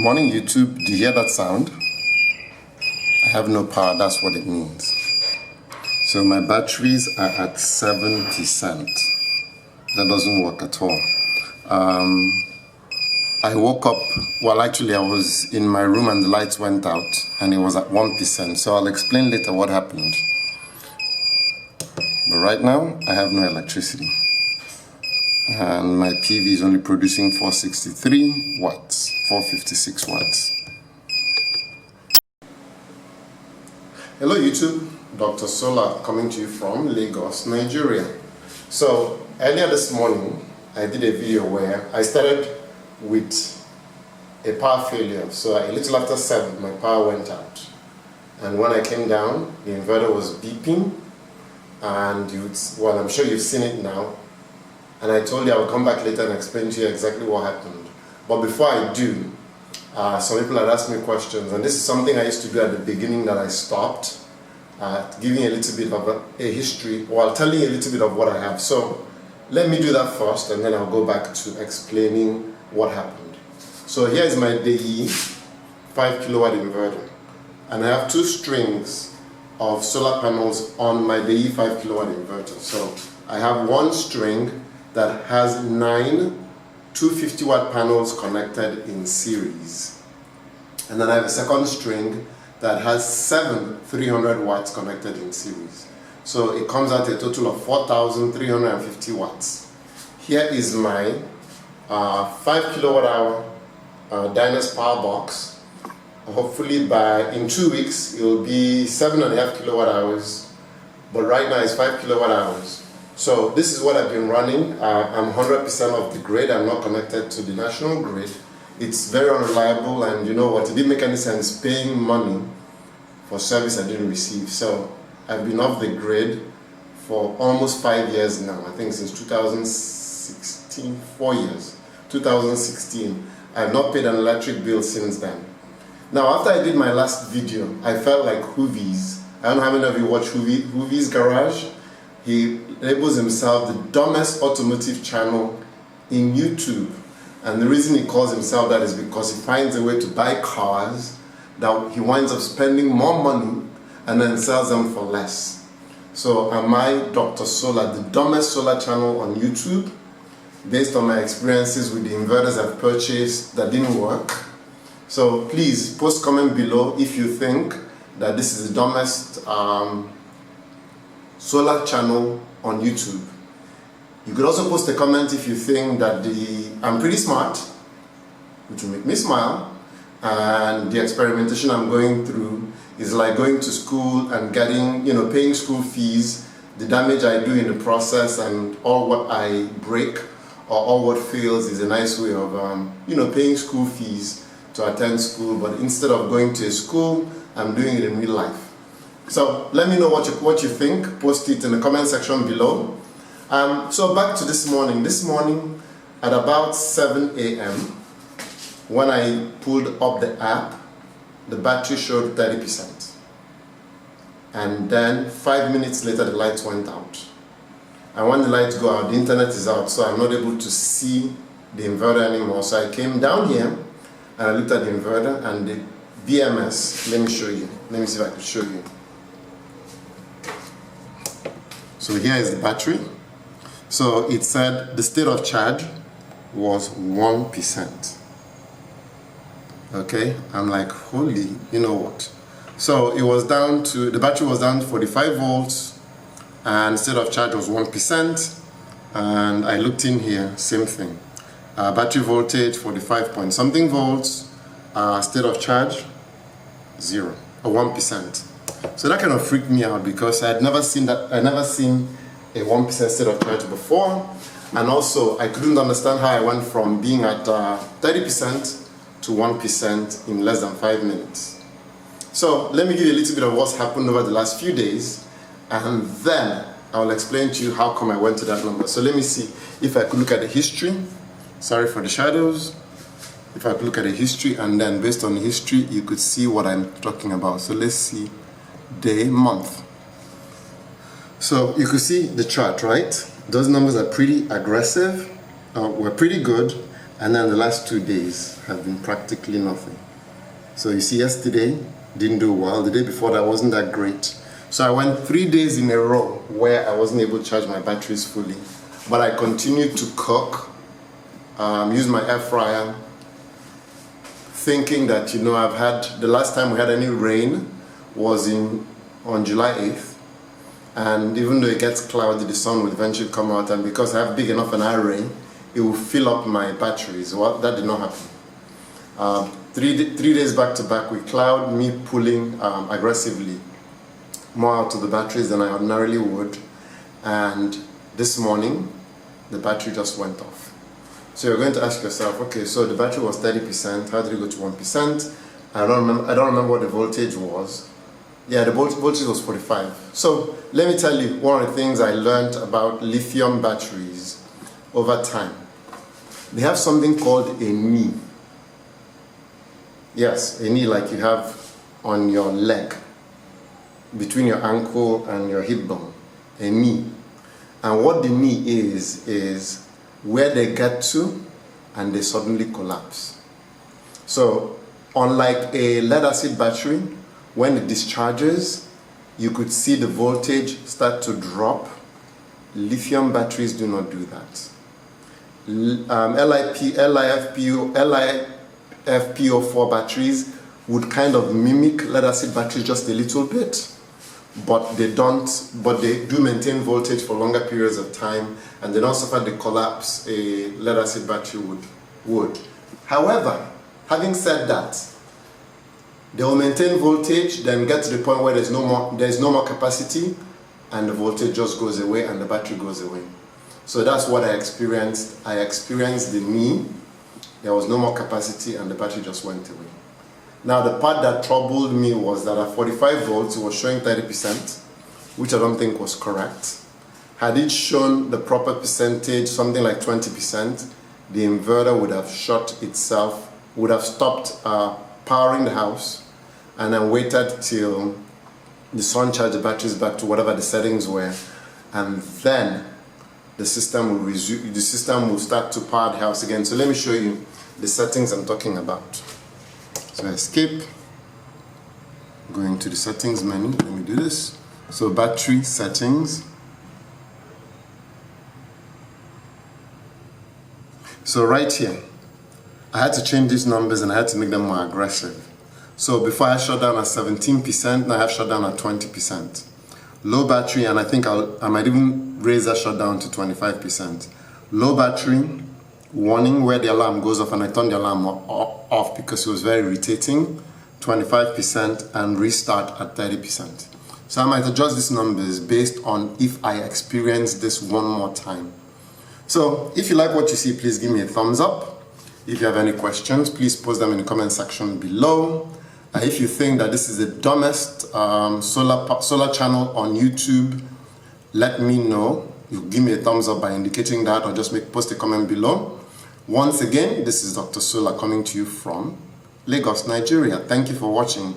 Morning YouTube, do you hear that sound? I have no power, that's what it means. So my batteries are at 7%. That doesn't work at all. I woke up, well actually I was in my room and the lights went out and it was at 1%. So I'll explain later what happened. But right now, I have no electricity. And my PV is only producing 463 watts, 456 watts. Hello YouTube, Dr. Solar coming to you from Lagos, Nigeria. So earlier this morning, I did a video where I started with a power failure. So a little after 7, my power went out. And when I came down, the inverter was beeping. And well, I'm sure you've seen it now. And I told you I would come back later and explain to you exactly what happened. But before I do, some people had asked me questions, and this is something I used to do at the beginning that I stopped, giving a little bit of a history, while telling you a little bit of what I have. So let me do that first, and then I'll go back to explaining what happened. So here is my Deye 5 kilowatt inverter, and I have 2 strings of solar panels on my Deye 5 kilowatt inverter. So I have one string that has 9 250 watt panels connected in series. And then I have a second string that has 7 300 watts connected in series. So it comes out to a total of 4,350 watts. Here is my 5 kilowatt hour Dyna's power box. Hopefully in 2 weeks it will be 7.5 kilowatt hours, but right now it's 5 kilowatt hours. So this is what I've been running. I'm 100% off the grid. I'm not connected to the national grid. It's very unreliable, and you know what, it didn't make any sense paying money for service I didn't receive. So I've been off the grid for almost 5 years now. I think since 2016, 4 years. 2016. I've not paid an electric bill since then. Now, after I did my last video, I felt like Hoovies. I don't know how many of you watch Hoovies Garage. He labels himself the dumbest automotive channel in YouTube. And the reason he calls himself that is because he finds a way to buy cars that he winds up spending more money and then sells them for less. So am I, Dr. Solar, the dumbest solar channel on YouTube, based on my experiences with the inverters I've purchased that didn't work? So please post comment below if you think that this is the dumbest solar channel on YouTube. You could also post a comment if you think that I'm pretty smart, which will make me smile, and the experimentation I'm going through is like going to school and getting, paying school fees, the damage I do in the process, and all what I break or all what fails is a nice way of, paying school fees to attend school, but instead of going to a school, I'm doing it in real life. So let me know what you think. Post it in the comment section below. So back to this morning. This morning at about 7 a.m. when I pulled up the app, the battery showed 30%. And then 5 minutes later, the lights went out. And when the lights go out, the internet is out, so I'm not able to see the inverter anymore. So I came down here and I looked at the inverter and the BMS. Let me show you. Let me see if I can show you. So here is the battery. So it said the state of charge was 1%. Okay, I'm like, holy, you know what? So it was down to, the battery was down to 45 volts and state of charge was 1%. And I looked in here, same thing. Battery voltage 45 point something volts, state of charge 0 or 1%. So that kind of freaked me out because I had never seen that. I never seen a 1% state of charge before, and also I couldn't understand how I went from being at 30% to 1% in less than 5 minutes. So let me give you a little bit of what's happened over the last few days, and then I'll explain to you how come I went to that number. So let me see if I could look at the history. Sorry for the shadows. If I could look at the history, and then based on the history, you could see what I'm talking about. So let's see. Day, month. So you could see the chart, right? Those numbers are pretty aggressive, were pretty good, and then the last 2 days have been practically nothing. So you see, yesterday didn't do well, the day before that wasn't that great. So I went 3 days in a row where I wasn't able to charge my batteries fully, but I continued to cook, use my air fryer, thinking that, I've had, the last time we had any rain was on July 8th, and even though it gets cloudy, the sun will eventually come out, and because I have big enough an array, it will fill up my batteries. Well, that did not happen. 3 days back to back with cloud, me pulling aggressively more out of the batteries than I ordinarily would, and this morning the battery just went off. So you're going to ask yourself, okay, so the battery was 30%, how did it go to 1%? I don't remember what the voltage was. Yeah, the voltage was 45. So let me tell you one of the things I learned about lithium batteries over time. They have something called a knee. Yes, a knee like you have on your leg, between your ankle and your hip bone, a knee. And what the knee is where they get to and they suddenly collapse. So unlike a lead acid battery, when it discharges, you could see the voltage start to drop. Lithium batteries do not do that. LiFePO4 batteries would kind of mimic lead acid batteries just a little bit, but they do maintain voltage for longer periods of time, and they don't suffer the collapse a lead acid battery would. However, having said that, they will maintain voltage, then get to the point where there's no more capacity, and the voltage just goes away and the battery goes away. So that's what I experienced. I experienced the knee, there was no more capacity, and the battery just went away. Now the part that troubled me was that at 45 volts it was showing 30%, which I don't think was correct. Had it shown the proper percentage, something like 20%, the inverter would have shut itself, would have stopped powering the house, and then waited till the sun charged the batteries back to whatever the settings were, and then the system will resume. The system will start to power the house again. So let me show you the settings I'm talking about. So escape, go into the settings menu. Let me do this. So battery settings. So right here, I had to change these numbers and I had to make them more aggressive. So before I shut down at 17%, now I have shut down at 20%. Low battery, and I think I might even raise that shutdown to 25%. Low battery, warning where the alarm goes off, and I turned the alarm off because it was very irritating, 25%, and restart at 30%. So I might adjust these numbers based on if I experience this one more time. So if you like what you see, please give me a thumbs up. If you have any questions, please post them in the comment section below. If you think that this is the dumbest solar channel on YouTube, let me know. You give me a thumbs up by indicating that, or just post a comment below. Once again, this is Dr. Solar coming to you from Lagos, Nigeria. Thank you for watching.